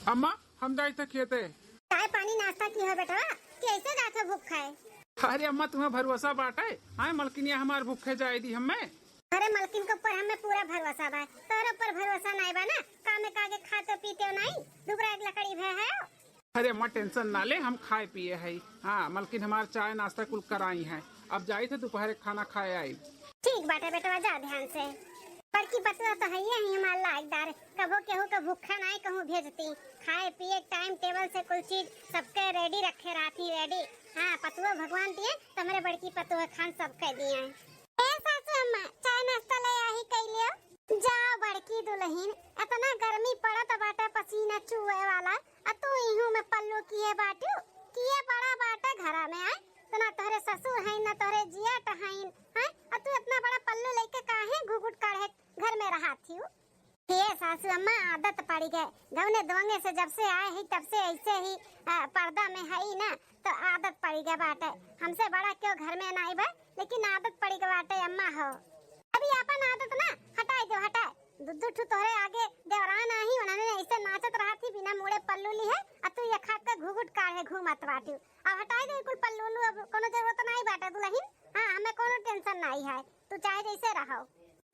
अम्मा हम जाए थे खेते। चाय पानी नाश्ता की है बेटा? कैसे जाते भूखा है? अरे अम्मा तुम्हें भरोसा बाटे? हाँ मलकिनिया हमार भूखे जाए दी हमें। अरे मलकिन के ऊपर हमें पूरा भरोसा बा, तोरे ऊपर भरोसा नहीं बा ना। कामे कागे खाते पीते नहीं, दुबरा एक लकड़ी भे है। अरे अम्मा टेंशन ना ले, हम खाए पिए है। हाँ मलकिन हमार चाय नाश्ता कुल कराई है। अब जाए थे दोपहर खाना खाए आई। ठीक बाटे बेटा, जा ध्यान से। पर की बतला तो है ही हमार लायकदार, कबो केहू का भूखा नहीं कहूँ भेजती। खाए पिए टाइम टेबल से कुल चीज सबके रेडी रखे रहती रेडी। हाँ पतुआ भगवान दिए, तुम्हारे बड़की पतुआ खान सबके दिए। ए सासू अम्मा चाय नाश्ता ले आई कई लियो। जाओ बड़की दुल्हन, इतना गर्मी पड़त बाटे पसीना चुए वाला, आ तू इहू में पल्लू किए बाटू किए बड़ा बाटा घरा में आए। तो ना तोहरे ससुर है ना तोहरे जिया टहाइन है, आ तू इतना बड़ा पल्लू लेके काहे घुघुट काढ़े घर में रहा थी? ये सासू अम्मा आदत पड़ी गए, गवने दोंगे से जब से आए ही तब से ऐसे ही पर्दा में है ही ना, तो आदत पड़ी गए बाटे। हमसे बड़ा क्यों घर में नहीं बा, लेकिन आदत पड़ी गए बाटे अम्मा हो। अभी अपन आदत ना हटाई दो, हटाए दुद्धू ठू तोहरे आगे देवरान आही उन्होंने ऐसे नाचत रहा थी बिना मुड़े पल्लू ली है, आ तू ये खा के घुघुट काढ़े घूमत बाटू। अब हटाई दे कुल पल्लू लू, अब कोनो जरूरत नहीं बाटे दुल्हन। हां हमें कोनो टेंशन नहीं है, तू चाहे जैसे रहो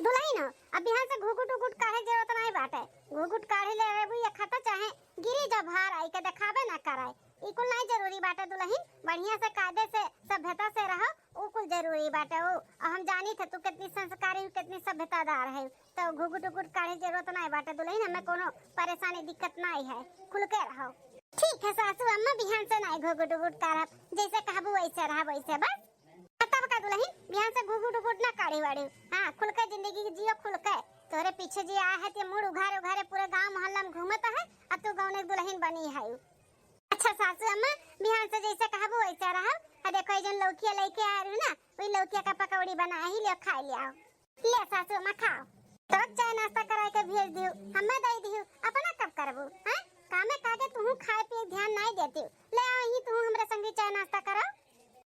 दुल्हन हो। अब यहाँ से घुघुट उघुट काढ़े जरूरत नहीं बाटे, घुघुट काढ़े ले रेबू या खाता चाहे गिरी जब हार आई के दिखावे ना कराए, ई कुल नहीं जरूरी बाटे दुल्हन। बढ़िया से कायदे से सभ्यता से रहो, वो कुल जरूरी बाटे। वो हम जानी थे तू कितनी संस्कारी कितनी सभ्यतादार है, तो घुघुट उघुट काढ़े जरूरत नहीं बाटे दुल्हन। हमें कोनो परेशानी दिक्कत नहीं है, खुल के रहो। ठीक है सासू अम्मा, बिहान से नहीं घुघुट उघुट काढ़ब, जैसे कहबू वैसे रहा वैसे बस। तब का दुल्हन बिहान से घुघुट उघुट ना काढ़ी वाड़ी। हां खुल के जिंदगी जियो खुल के। तोरे पीछे जी आया है ते मुड़ उघारे उघारे पूरे गांव मोहल्ला में घूमत है, अब तू गांव दुल्हन बनी है। अच्छा सासू अम्मा बिहान से जैसे कहबू वैसे रहा। आ देखो ये जन लौकिया लेके आ रही ना, वही लौकिया का पकौड़ी बना ही ले खा लिया। ले सासू अम्मा खाओ, तो चाय नाश्ता करा के भेज दियो, हमें दे दियो, अपना कब करबू? हां कामे कागे तू खाए पे ध्यान नहीं देती, ले आओ ही तू हमरे संगे चाय नाश्ता करो।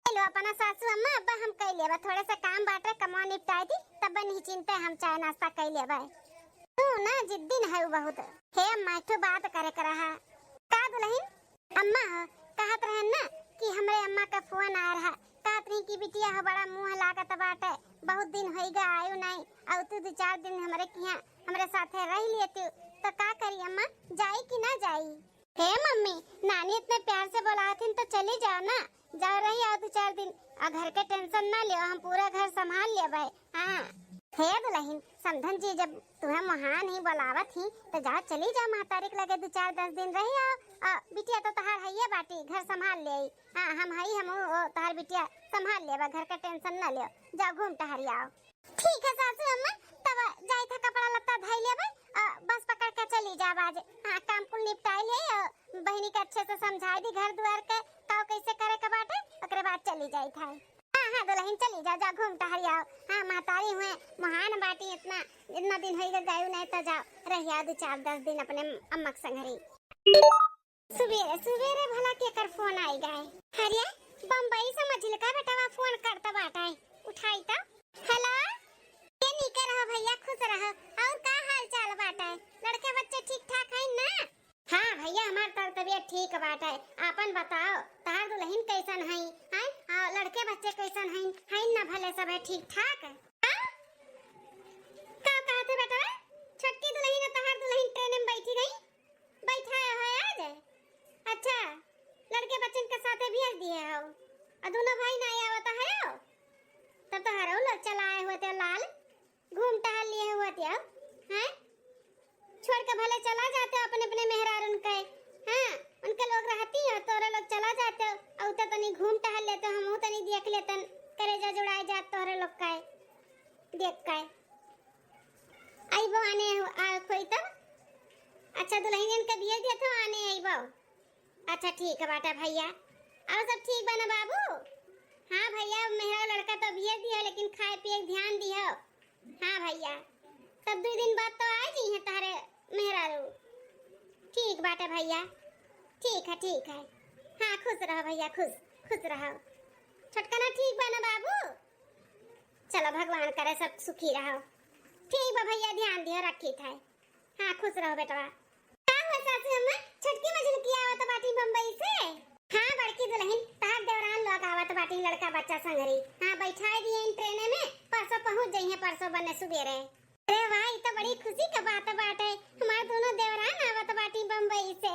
लो अपना सासू अम्मा अब्बा हम कई लेबा, थोड़े से काम बाटे कमा निपटाई थी, तब नहीं चिंता, हम चाय नाश्ता कई लेबा। तू ना जिद्दी है बहुत। हे अम्मा एक बात करे कर रहा का दुल्हन? अम्मा कहत रहन ना कि हमरे अम्मा का फोन आ रहा, कहत रही कि बिटिया हो बड़ा मुंह लागत बाटे, बहुत दिन होई गए आयो नहीं, और तू 2-4 दिन हमरे किया हमरे साथे रह लिए तू, तो का करी अम्मा, जाई कि ना जाई? हे मम्मी नानी इतने प्यार से बुलाती तो चली जाओ ना, जा रही आओ 2-4 दिन, और घर के टेंशन ना लियो, हम पूरा घर संभाल ले भाई। हाँ हे दुल्हन समधन जी, जब तुम्हें महान ही बुलावत ही तो जा चली जा, महतारी के लगे 2-4-10 दिन रही आओ। बिटिया तो तहार है बाटी, घर संभाल ले। हाँ हम हई हम तहार बिटिया संभाल लेबा, घर का टेंशन ना लियो, जा घूम टहरी आओ। ठीक है सासू अम्मा, तब जाई था कपड़ा लत्ता धई लेबे, बस पकड़ के चली जा बाज। हाँ काम कुल निपटाई ले, बहनी के अच्छे से समझाई दी घर द्वार के काव कैसे करे के बाटे, ओकरे बाद चली जाई था। हाँ दुल्हन चली जा, जा घूम टहरी आओ। हाँ महतारी हुए महान बाटी, इतना दिन होई गए नहीं तो जाओ रही आओ 2-4-10 दिन अपने अम्मा के संगरी। सुबेरे सुबेरे भला के कर फोन आई गए। हरिया बम्बई समझ लगा बेटा फोन करता बाटा है, उठाई तो। हेलो ये नीके रहो भैया, खुश रहो, और का हाल चाल बाटा है? लड़के बच्चे ठीक ठाक है ना? हाँ भैया हमार तबीयत ठीक बाटा है, आपन बताओ तार दुल्हन कैसन है? हैं लड़के बच्चे कैसन हैं ना? भले सब है ठीक ठाक? हां का कहते बेटा छोटकी दुल्हन और तार दुल्हन ट्रेन में बैठी नहीं बैठा है आज? अच्छा लड़के बच्चन के साथे भेज दिए हो, और दोनों भाई ना आवत है? तब तो हरो लोग चलाए हुए थे लाल, घूम टहल लिए हुए थे हैं, छोड़ के भले चला जाते हो अपने अपने मेहरार उनके। हाँ उनके लोग रहती हो, तोरे लोग चला जाते हो, और तो तनी घूम टहल लेते हो, हमहू तनी देख लेतन, करेजा जुड़ाए जात तोरे लोग का देख के आई बो आने आ कोई तो। अच्छा दुल्हन के दिए दिए तो आने आई बो। अच्छा ठीक है बेटा भैया, और सब ठीक बना बाबू? हाँ भैया मेरा लड़का तो भेज दिया, लेकिन खाए पिए ध्यान दियो। हाँ भैया तब 2 दिन बाद तो आ जी है तारे मेहरारू। ठीक बाटे भैया, ठीक है। हाँ खुश रहो भैया, खुश रहो। छटकना ठीक बना बाबू? चलो भगवान करे सब सुखी रहो। ठीक बा भैया, ध्यान दियो, रखी था। हाँ खुश रहो बेटा। का हुआ सासू अम्मा? लड़का बच्चा संगरी। हाँ बैठा दिए इन ट्रेन में, परसों पहुंच जाइए, परसों बने सुबेरे। अरे वाह, ये तो बड़ी खुशी का बात बाटे। हमारे दोनों देवरान आवत बाटी बम्बई से।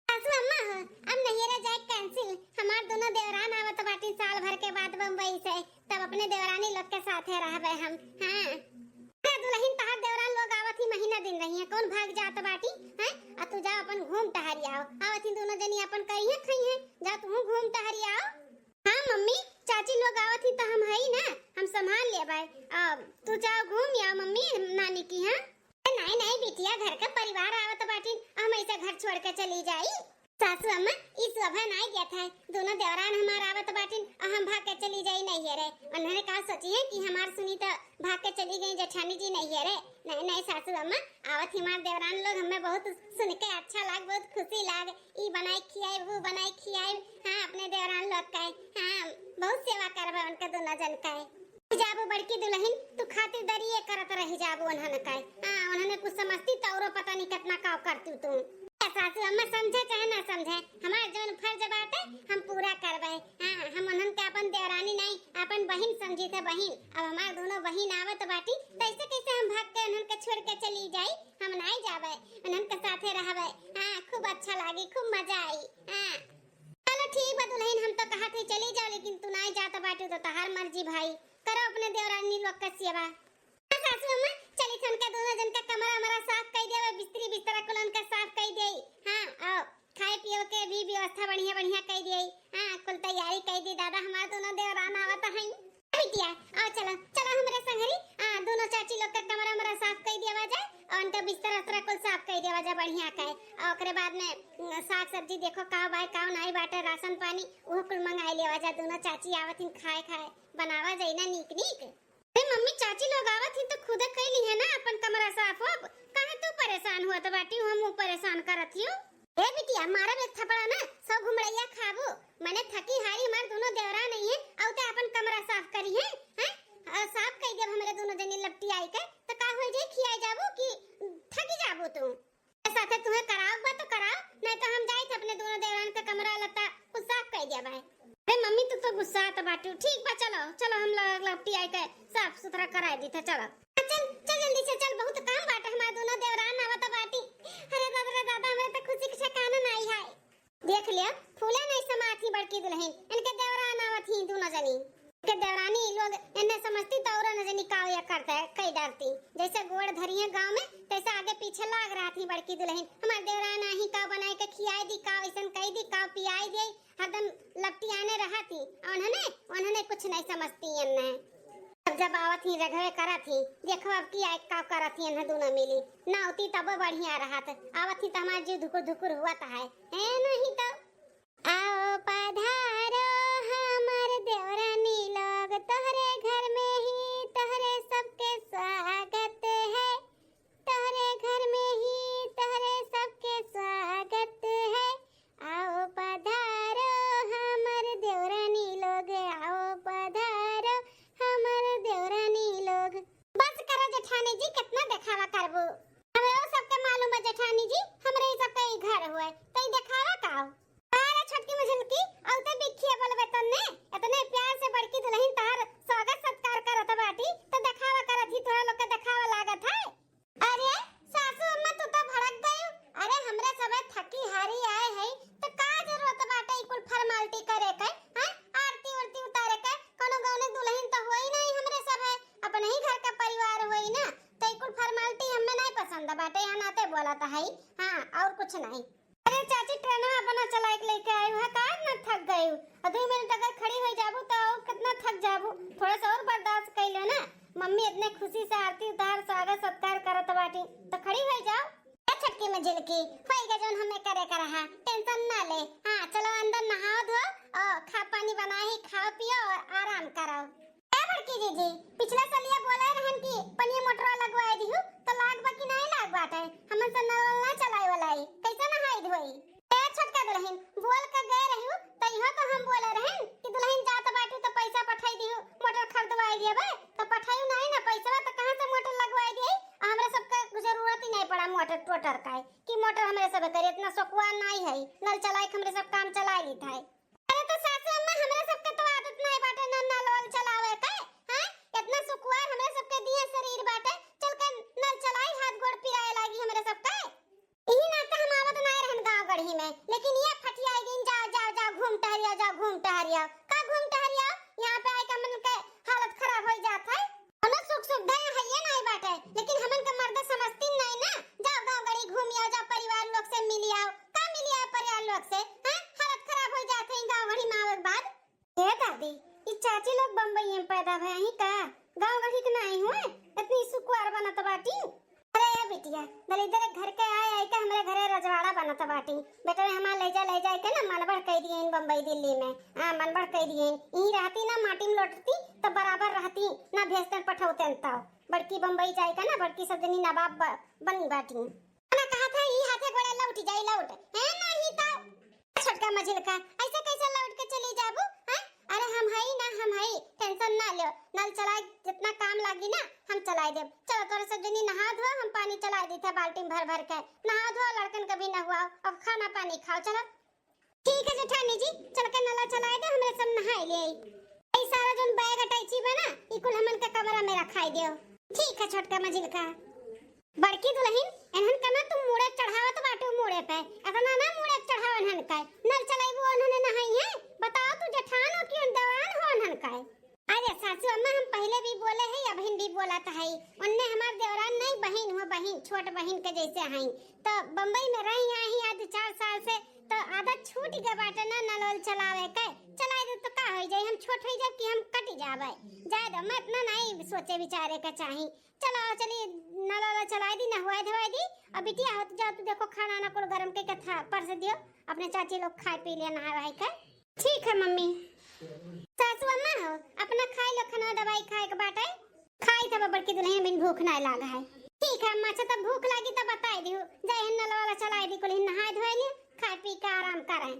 सासू अम्मा हो, अब नहीं रह जाए कैंसिल। हमारे दोनों देवरान आवत बाटी साल भर के बाद बम्बई से, तब अपने देवरानी लोग के साथे रहबे हम। हाँ दुल्हन तहार देवरान लोग आवत ही महीना दिन रही है, कौन भाग जात बाटी हैं? आ तू जा अपन घूम टहरी आओ। आवत ही दोनों जनी अपन कहिए खइए, जा तू घूम टहरी आओ। हाँ मम्मी, चाची लोग आवत ही तो हम हई ना, हम संभाल लेबै। अब तू जाओ घूम आओ मम्मी नानी की। हां नहीं नहीं बिटिया, घर का परिवार आवत बाटी, हम ऐसे घर छोड़ के चली जाई। सासू अम्मा इस शोभा नहीं गया था, दोनों देवरान हमार आवत बाटी और हम भाग के चली जाई नहीं है रे। उन्होंने कहा सोची है कि हमार सुनीता भाग के चली गई जेठानी जी नहीं है रे। नहीं नहीं सासू अम्मा, आवत हमार देवरान लोग हमें बहुत सुन के अच्छा लाग, बहुत खुशी लाग। ई बनाई खियाई वो बनाई खियाई। हां अपने देवरान लोग का हां बहुत सेवा करबे उनके दोनों जन का। जाबो बड़की दुल्हन, तू खातिरदारी ये करत रही जाबो उन्होंने का। हां उन्होंने कुछ समझती तो और पता नहीं कितना काम करती तू। सासू अम्मा समझे चाहे ना समझे, हमारा जौन फर्ज बाटे हम पूरा करबे। हां हम उन्हन के अपन देवरानी नहीं अपन बहन समझी थे बहन। अब हमार दोनों बहन आवत बाटी, कैसे कैसे हम भाग के उन्हन के छोड़ के चली जाई? हम नहीं जाबे, उन्हन के साथे रहबे। हां खूब अच्छा लागी, खूब मजा आई। हां चलो ठीक बा दुल्हन, हम तो कहत ही चली जाओ, लेकिन तू नहीं जात बाटी तो तहार मर्जी भाई, करो अपने देवरानी लोग का सेवा। सासू अम्मा चली थन के दोनों जन का कमरा हमारा साफ कर देवे, बिस्तरी बिस्तरा कुलन का साफ कर देई। हां आओ खाए पियो के भी व्यवस्था बढ़िया बढ़िया कर देई। हां कुल तैयारी कर दी दादा, हमार दोनों देवरान आवत हई। बिटिया आओ चलो चलो हमरे संगरी। दोनों चाची लोग का कमरा हमारा साफ कर देवा जाए और उनका बिस्तर उस्तरा कुल साफ कर देवा जाए बढ़िया का। और ओकरे बाद में साग सब्जी देखो का बाय का नहीं बाटे, राशन पानी वो कुल मंगाई लेवा जाए। दोनों चाची आवत हिन खाए खाए बनावा जाए ना नीक नीक। मम्मी चाची लोग आवत ही तो खुद कैली है ना अपन कमरा साफ। अब काहे तू परेशान हुआ तो बाटी हम परेशान करत हियो। ए बिटिया मारा एक थपड़ा ना, सब घुमड़ैया खाबो। मैंने थकी हारी हमार दोनों देवरा नहीं है, औ ते अपन कमरा साफ करी है। हैं साफ कर देब हमरे दोनों जनी लपटी आई के तो का हो जाई, खियाई जाबो कि थकी जाबो तू? साथे तुम्हें कराओ बा तो कराओ, नहीं तो हम जाई थे अपने दोनों देवरान का कमरा लता कुछ साफ कर देबा है। अरे मम्मी तू तो गुस्सा तो बाटू। ठीक बा चलो चलो हम लपटी आई के साफ सुथरा करा दी थे। चलो चल चल जल्दी से चल, बहुत काम बाटे हमारे दोनों देवरान आवत बाटी। अरे दादा हमें तो खुशी के ठिकाना नहीं है। देख लिया फूले नहीं समाती बड़की दुल्हन, इनके देवरान आवत ही दोनों जनी के देवरानी लोग इन्हें समझती तो और न जनी काव या करता है कई डरती। जैसे गोड़ धरी है गांव में तैसे आगे पीछे लाग रहा थी बड़की दुल्हन। हमारे देवरान आही का बनाई के खियाई दी, का ऐसन कही दी, का पियाई दी, हरदम लपटी आने रहा थी। उन्होंने कुछ नहीं समझती इन्हें। अब जब आवत ही रघवे करा थी, देखो अब की आय का करा थी इन्हें दोनों मिली ना होती तब बढ़िया रहा था। आवत ही तो हमारा जीव धुकुर धुकुर हुआ था है नहीं तो। आओ पधारो हमार देवरानी लोग, तोहरे घर में ही तोहरे सबके स्वागत है। तोहरे घर में ही तोहरे सबके स्वागत है। आओ पधारो हमार देवरानी लोग, आओ पधारो हमार देवरानी लोग। बस करो जेठानी जी, कितना दिखावा करबो? हमरे सबके मालूम है जेठानी जी, हमरे सबके घर हुए तो दिखावा का छोटकी मझलकी और ते बिखिया बोलबे तन्ने इतने प्यार से बड़की दुल्हन तार स्वागत सत्कार करत बाटी तो दिखावा करत ही, तोरा लोग के दिखावा लागत है। अरे सासू अम्मा तू तो भड़क गयो। अरे हमरे सबे थकी हारी आए है तो का जरूरत बाटे कुल फॉर्मेलिटी करे के? हैं आरती उरती उतारे के? कोनो गाने दुल्हन तो होई नहीं, हमरे सब है अपने ही घर का परिवार होई ना, तो कुल फॉर्मेलिटी हमें नहीं पसंद बाटे। यहाँ नाते बोलत है हां और कुछ नहीं। अरे चाची ट्रेन में अपना चला के लेके आई है का ना थक गई? 2 मिनट अगर खड़ी हो जाबू तो कितना थक जाबू, थोड़ा सा और बर्दाश्त कर लो ना। मम्मी इतने खुशी से आरती उतार स्वागत सत्कार करत बाटी तो खड़ी हो जाओ। छटकी में झिलकी होएगा जोन हमें करे कर रहा, टेंशन ना ले। हां चलो अंदर नहाओ धो और खा पानी बनाई खाओ पियो और आराम करो। ए बड़की जीजी पिछले सालिया बोले रहन कि पनिया मोटर लगवाए दिहु तो लाग बा कि नहीं लाग बाटे? हमन से नल ना चलाए वाला है कैसे नहाई धोई? ए छोटका दुल्हन बोल के गए रहू तो इहो तो हम बोले रहन कि दुल्हन जात बाटी तो पैसा पठाई दिहु मोटर खरीदवाई देबे, तो पठाई नहीं ना पैसा तो कहां से मोटर लगवाई दी? हमरा सबके जरूरत ही नहीं पड़ा मोटर टोटर का कि मोटर हमरे सब करे, इतना शौकवा नहीं है नल चलाए हमरे सब काम चला ली था। अरे तो सासू अम्मा हमरा सबके तो आदत नहीं बाटे रही मैं, लेकिन ये फटिया दिन जाओ जाओ जाओ घूम टहरिया जाओ घूम टहरिया का घूम टहरिया यहाँ पे आके मन के हालत खराब हो जाता है। और सुख सुविधा है ये नहीं बात है, लेकिन हमन का मर्द समझती नहीं ना। जाओ गांव गड़ी घूम आओ, जाओ परिवार लोग से मिल आओ, का मिल आओ परिवार लोग से, हैं हालत खराब हो जाते हैं गांव गड़ी में आवे के बाद। ये दादी ई चाची लोग बम्बई में पैदा भई ही का, गांव गड़ी के नहीं हुए इतनी सुकुआर बनत बाटी। अरे बिटिया दलिदर घर के आए आए के हमरे घरे रजवाड़ा बनत बाटी। बेटा हमार ले जा के ना मनबड़ कह दिए इन बम्बई दिल्ली में, हां मनबड़ कह दिए ई रहती ना माटी में लौटती तो बराबर रहती ना भेजतन पठौतन तो बड़की बम्बई जाए का ना बड़की सजनी नवाब बनी बाटी। ना कहा था ई हाथे गोड़े लौट जाई लौट है नहीं तो छोटका मझिल का ऐसे कैसे लौट के चली जाबू हैं। अरे हम हई टेंशन ना लो, नल चलाए जितना काम लागी ना हम चलाए देब। चलो तोरे सजनी नहा धो, हम पानी चला दी था बाल्टी में भर के नहा धो, लड़कन कभी ना हुआ अब खाना पानी खाओ। चलो ठीक है जेठानी जी चल के नला चलाए दे, हमरे सब नहाए ले आई सारा जोन बैग अटैची बना ई कुल हमन के कमरा में रखाई दियो। ठीक है छोटका मजिल का। बड़की दुल्हन एहन कना तुम मुड़े चढ़ावत बाटू मुड़े पे अतना ना मुड़े चढ़ावन हन काय नल चलाइबो उन्होंने नहाई है। बताओ तू जेठान हो कि देवान हो हन काय। अरे सासू अम्मा हम पहले भी बोले हैं या बहन भी बोला था है उनने हमार देवरान नहीं बहन हो, बहन छोट बहन के जैसे हैं। तो बम्बई में रही आई आज 4 साल से तो आदत छूट गई बाटे ना नल चलावे के। चलाए दे तो का हो जाए, हम छोट हो जाए कि हम कट जावे जाए दो मत ना नहीं सोचे विचारे का चाहिए। चलो चलिए नल चलाए दी ना हुआ धवाई दी। अब बिटिया हो जाओ तू देखो खाना ना कुल गरम के कथा परस दियो अपने चाची लोग खाए पी ले नहा भाई का। ठीक है मम्मी। सासू अम्मा हो अपना खाई लो खाना दवाई खाए के बाटे खाई तब बड़की दुल्हन बिन भूख ना लागा है। ठीक है अम्मा अच्छा तब भूख लगी तब बताई दियो जाए नल वाला चलाई दी कुल नहाए धोए ले खाए पी के आराम करें।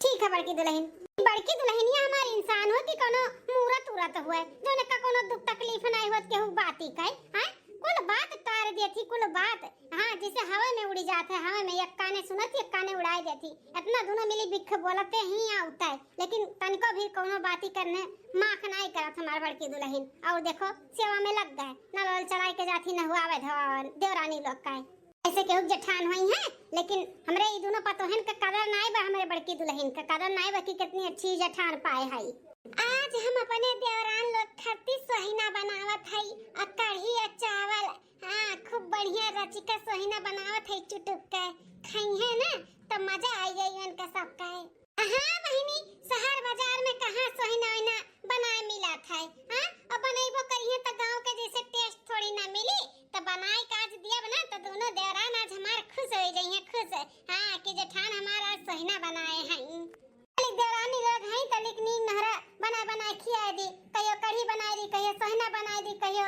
ठीक है बड़की दुल्हन। बड़की दुल्हनिया हमार इंसान हो कि कोनो मूरत उरत हुए जोने का कोनो दुख तकलीफ नहीं होत केहू बाती कहे हैं कुल बात तार देती कुल बात। हां जैसे हवा में उड़ी जाते हवा में एक काने सुनती एक काने उड़ाई देती इतना दोनों मिली बिख बोलते ही आता है, लेकिन तनको भी कोनो बाती करने माख नहीं करत हमार बड़की दुल्हन। और देखो सेवा में लग गए नल चढ़ाई के जाती न हुआवे धवावन देवरानी लोग का ऐसे केहू जेठान हुई है, लेकिन हमरे ई दोनों पतोहन का कदर नहीं बा, हमरे बड़की दुल्हन का कदर नहीं बा कि कितनी अच्छी जेठान पाए है। आज हम अपने देवरान लोग खट्टी सोहिना बनावत है और कढ़ी और चावल हां खूब बढ़िया रचिका सोहिना बनावत है चुटुक के खाई है ना तो मजा आई गई उनका सबका है। हां बहिनी शहर बाजार में कहां सोहिना वैना बनाए मिला था हां और बनैबो करिए तो गांव के जैसे टेस्ट थोड़ी ना मिली तो बनाए काज दिया बना तो दोनों देवरान आज हमार खुश हो जाइए खुश हां कि जेठान हमारा सोहिना बनाए हैं। देवरानी लोग हैं तो लेकिन नहरा बना खिया दी कहियो कढ़ी बनाई दी कहियो सोहिना बनाई दी कहियो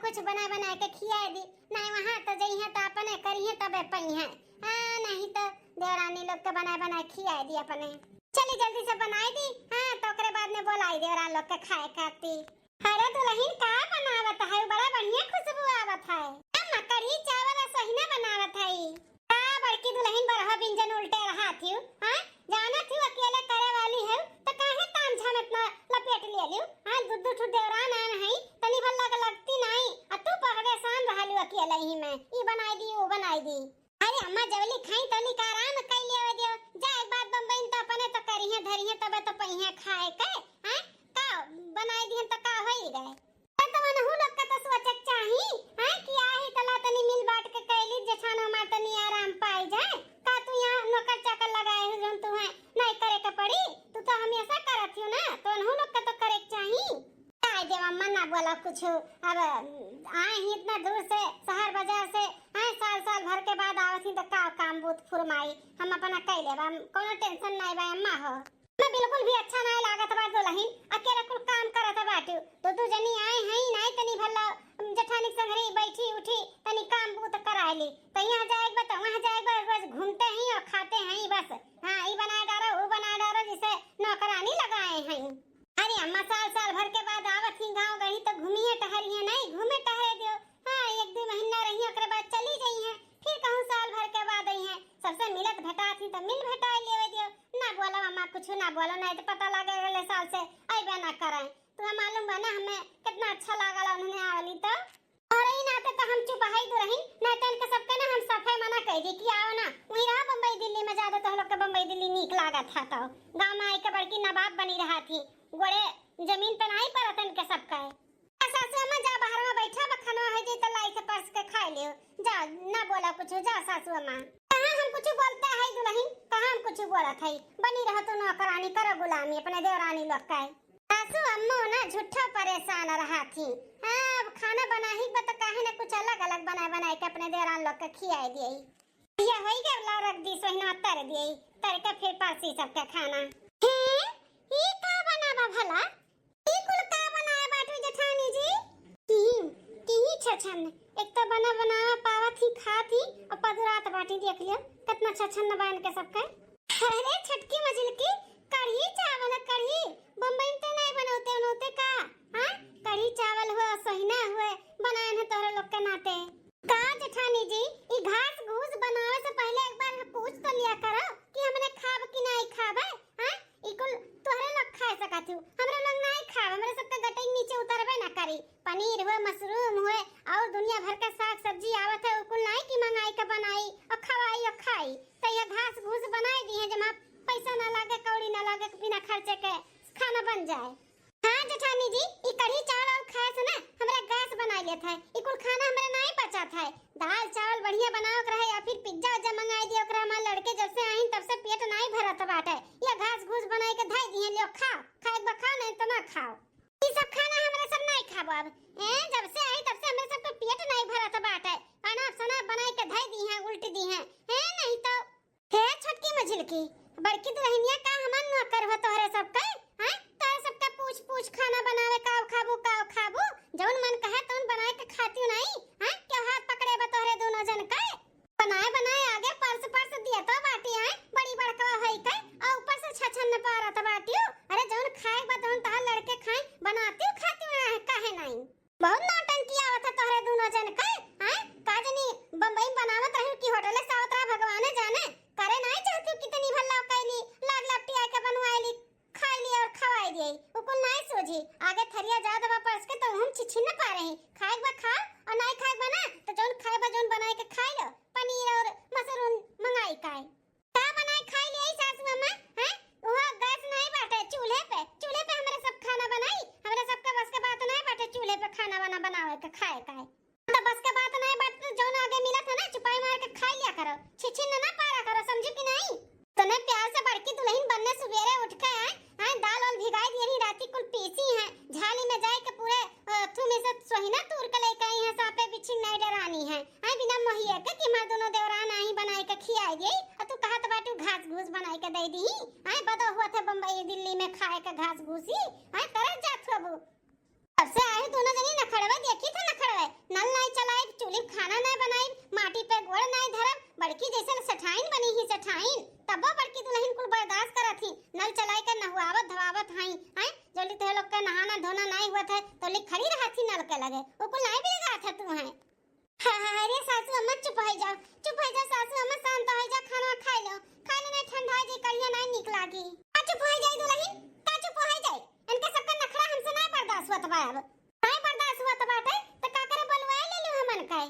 कुछ बना के खिया दी नहीं वहां तो जइहे तो अपने करिए तबे पइहे हां नहीं तो देवरानी लोग के बना खिया दी अपने। चली जल्दी से बनाई दी हां तो ओकरे बाद में बोलाई देवरान लोग के खाए खाती। अरे दुल्हन का बनावत है बड़ा बढ़िया खुशबू आवत है अम्मा कढ़ी चावल और सोहिना बनावत है का बड़की दुल्हन बरहा व्यंजन उल्टे रहा थी हां जाना थी अकेले करे वाली है तो काहे ताम झाम इतना लपेट ले लियो हां दुद्दू ठु देवरान आन है तनी भल लगती नहीं आ तू परेशान रहलू अकेले ही में ई बनाई दी वो बनाई दी। अरे अम्मा जवली खाई तनी का आराम कर लेवे दियो जा एक बात बम्बई तो अपने तो करिए धरिए तबे तो पहिए खाए के हां का बनाई दी तो का होई गए तो मन हु लोग का तो सोचक चाही हां कि आही तला तनी मिल बांट के कैली जेठानो मा तनी आराम पाई जाए का तू यहां नौकर चाकर लगाए हो जन तू है नहीं करे के पड़ी तू तो हमेशा करत हो ना तो हु लोग का तो करे के चाही। काय देवा मना बोला कुछ अब आए ही इतना दूर से शहर बाजार से आए साल भर के बाद आवत ही तो का काम बहुत फुरमाई हम अपना कह लेबा कोनो टेंशन नहीं बा अम्मा हो। मैं बिल्कुल भी अच्छा नहीं लागत बा दुल्हन अकेले कुल काम करत बाटू तो जनी आए हैं नहीं तनी भला जेठानी संगरी बैठी उठी तनी काम बूत कराइली तो यहां जाएगा तो वहां जाएगा रोज घूमते हैं और खाते हैं बस हां ई बना डारो वो बना डारो जैसे नौकरानी लगाए हैं। अरे अम्मा साल भर के बाद आवत ही गांव गई तो घूमिए टहरिए नहीं घूमे टहरे दियो हां 1-2 महीना रहिए ओकरे बाद चली जाइए फिर कहूं साल भर के बाद आई है सबसे मिलत भेटा थी तो मिल भेटा लेवे दियो ना बोलो अम्मा कुछ ना बोलो नहीं तो पता लगे अगले साल से आइबे ना करें तुम्हें मालूम बा ना हमें कितना अच्छा लागला उन्होंने आवली तो और ई नाते तो हम चुप है तो रही नहीं तो इनके सबके ना हम सफाई मना कह दी कि आओ ना वही रहा बम्बई दिल्ली में ज्यादा लागत था। तो गांव में आई के बड़की नवाब बनी रहा थी, गोड़े जमीन पे नहीं परतन के सबका सासू अम्मा जा बाहर में बैठा बा, खाना है जे त लाई के परस के खा लियो। जा ना बोला कुछ, जा सासू अम्मा। कहां हम कुछ बोलता है दुल्हन, कहां हम कुछ बोलत है। बनी रह तो नौकरानी करो गुलामी अपने देवरानी लोग का। सासू अम्मा ना झूठा परेशान रहा थी। हां अब खाना बना ही बत काहे ना कुछ अलग अलग बना के अपने देवरान लोग के खियाई दिए। ये होई गए ला रख दी सोहिना तर दिए, तर के फिर परसी सबका खाना। हैं ई का बनावा भला, ई कुल का बनाए बाटू जेठानी जी? की छछन एक तो बना पावा थी खा थी और पदरात बाटी देख लियो कितना छछन बन के सबका। अरे छटकी मजिल की कढ़ी चावल, कढ़ी बम्बई में तो नहीं बनौते का। हां कढ़ी चावल हुए सोहिना हुए बनाए हैं तोरे लोग के नाते का जेठानी जी। ई घास घूस बनावे से पहले एक बार पूछ तो लिया करो कि हमने खाब कि नहीं खाबे। हां ई कुल तोरे लोग खा सकत हो, हमरा लोग नहीं खाब। हमरे सबके गटई नीचे उतरबे ना करी। पनीर हुए मशरूम हुए और दुनिया भर का साग सब्जी आवत है, कुल नहीं कि मंगाई के बनाई और खवाई और खाई। तो ये घास घूस बनाई दी है जमा पैसा ना लागे कौड़ी ना लागे, बिना खर्चे के खाना बन जाए। हां जेठानी जी ई कढ़ी चावल और खाए से ना हमरा गैस बना लेत है। ई कुल खाना हमरा नहीं पचत है। दाल चावल बढ़िया बनाओ के रहे या फिर पिज्जा उज्जा मंगाई दियो ओकरा। हमार लड़के जब से आइन तब से पेट नहीं भरत बाटे। ये घास घूस बनाई के धाई दी है, लियो खाओ, खाए बा खाओ नहीं तो ना खाओ। ई सब खाना हमरा सब नहीं खाबो अब। जब से आई तब से हमरा सब के पेट नहीं भरत बाटे। खाना सना बनाई के धाई दी है, उल्टी दी है नहीं तो। हे छोटकी मझिलकी बड़की दुल्हनिया का हमन न करव तोहरे सब के। हां तोहरे सब के पूछ खाना बनावे का खाबू जौन मन कहे तौन बनाए के खाती नहीं। हां के हाथ पकड़े बा तोहरे दोनों जन के बनाए आगे परस दिया तो बाटी है बड़ी बड़का होई के और ऊपर से छछन न पारत बाटी। अरे जौन खाए बा तौन तार लड़के खाए बनाती खाती है काहे नहीं। बहुत नौटंकी आवत है तोहरे दोनों जन के। हां काजनी बम्बई बनावत रही कि होटल से आवत रहा भगवान जाने। करे नहीं चाहती कितनी भल्ला कैली लाड लपटी आके बनवाईली खाई ली और खवाई दी। उकुल नहीं सोझी आगे थरिया जा दबा परस के तो हम छिछिन न पा रहे। खाए बा खा और नहीं खाए बना तो जौन खाए बा जौन बनाए के खाई लो। पनीर और मशरूम मंगाई का बनाए खाई ले सासू अम्मा। हैं वो गैस नहीं बाटे चूल्हे पे हमरे सब खाना बनाई। हमरे सब के बस के बात नहीं बाटे चूल्हे पे खाना बनावे के खाए का तो बस के बात नहीं बाटे। जौन आगे मिला था ना चुपाई मार के खा लिया करो, छिछिन ना पारा करो, समझी कि नहीं। तने प्यार से बड़की दुल्हन बनने सवेरे उठ के आए दाल और भिगाई दी रही राती कुल पीसी है। झाली में जाए के पूरे थुमे से सोहिना तूर के लेके आई है। सापे बिछी नहीं डरानी है बिना मोहिए के कि मार दोनों देवरान आई बनाई के खियाई दी और तू कहत बाटू घास घूस बनाई के दे दी। बदा हुआ था बम्बई दिल्ली में खाए के घास घूसी तरह जात हबू। अब से आए दोनों जनी नखड़वे देखी था नखड़वे नल नहीं चलाई, चूल्ही खाना नहीं बनाई, माटी पे गोड़ नहीं धरब। बड़की जैसे सठाइन बनी ही सठाइन तब बड़की दुल्हन कुल बर्दाश्त करत थी। नल चलाई के नहुआवत धवावत हई जल्दी ते लोग का नहाना धोना नहीं हुआ था तो ले खड़ी रहा थी नल के लगे। वो कुल नहीं भी लगा था तू है। अरे सासू अम्मा चुप हो जाओ सासू अम्मा शांत हो जा, खाना खा लो नहीं ठंडा जी करिया नहीं निक लागी। चुप हो जाई दुल्हन का चुप हो जाई। इनके सबका नखरा हमसे नहीं बर्दाश्त होत बा। अब नहीं बर्दाश्त होत बाटे तो का करे बुलवाए ले लो हमन के।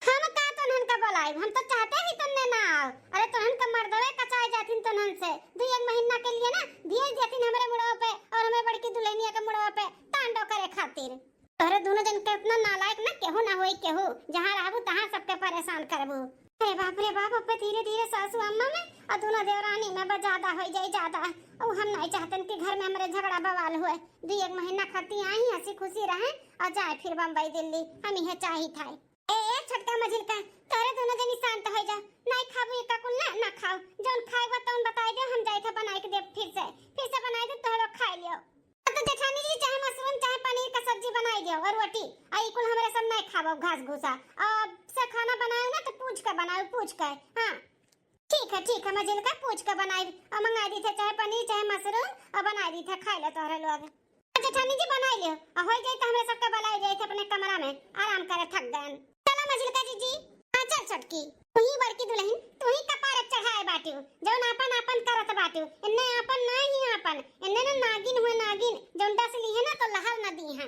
हम का तोहन का बुलाई, हम तो चाहते ही तन्ने ना आओ। अरे तोहन का मर्दवे कचाए जाथिन तोहन से 2-1 महीना के लिए ना भेज देथिन हमरे मुड़वा पे और हमें बड़की दुल्हनिया के मुड़वा पे तांडव करे खातिर। तोहरे दोनों जन के इतना नालायक ना केहू ना होई केहू, जहां रहबू तहां सबके परेशान करबू। अरे बाप रे बाप अब धीरे सासू अम्मा में और दोनों देवरानी में ज्यादा हो जाए ज्यादा। और हम नहीं चाहते कि घर में हमारे झगड़ा बवाल हुए। 2-1 महीना खाती आई हंसी खुशी रहे और जाए फिर बम्बई दिल्ली। हम यह चाही था। ए छोटका मझिल का तोरे दोनों जनी शांत हो जा। नहीं खाबू एक कुल ना खाओ, जौन खाएबा तौन बताई दे, हम जाए थे बनाई के दे फिर से बनाई दे तो लोग खा लियो। तो जेठानी जी चाहे मशरूम चाहे पनीर का सब्जी बनाई दियो और रोटी आई कुल हमरे सब नहीं खाबो घास घुसा। अब से खाना बनाओ ना तो पूछ के बनाओ पूछ के। हां ठीक है मजिल का पूछ के बनाई और मंगा दी थे चाहे पनीर चाहे मशरूम और बनाई दी थे खा ले तोहरे लोग। जेठानी जी बनाई लियो और हो जाए तो हमरे सबके बुलाई जाए थे अपने कमरा में आराम करे थक गए। चलो मजिल का जी हां चल छोटकी तू ही बड़की दुल्हन तू ही कपार चढ़ाए बाटू जौन अपन करत बाटू। इन्ने अपन नहीं अपन इन्ने ना नागिन हुए नागिन जौन 10 ली है ना तो लहर न दी है।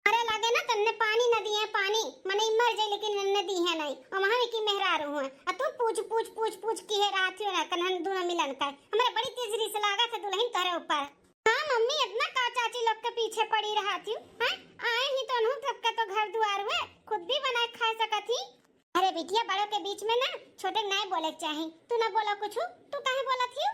अरे लागे ना तन्ने पानी न दिए पानी मने मर जाए लेकिन न दी है नहीं और वहां की मेहरारू है और तू पूछ की है रात हो ना कन्हन दोनों मिलन का हमरा बड़ी तेजरी से लागा था दुल्हन तोरे ऊपर। हां मम्मी इतना का चाची लोग के पीछे पड़ी रहा थी हैं आए ही तो अनहु सबका तो घर द्वार हुए खुद भी बना खा सका थी। अरे बिटिया बड़ों के बीच में ना छोटे नहीं बोले चाहे तू ना बोला कुछ तू काहे बोला थी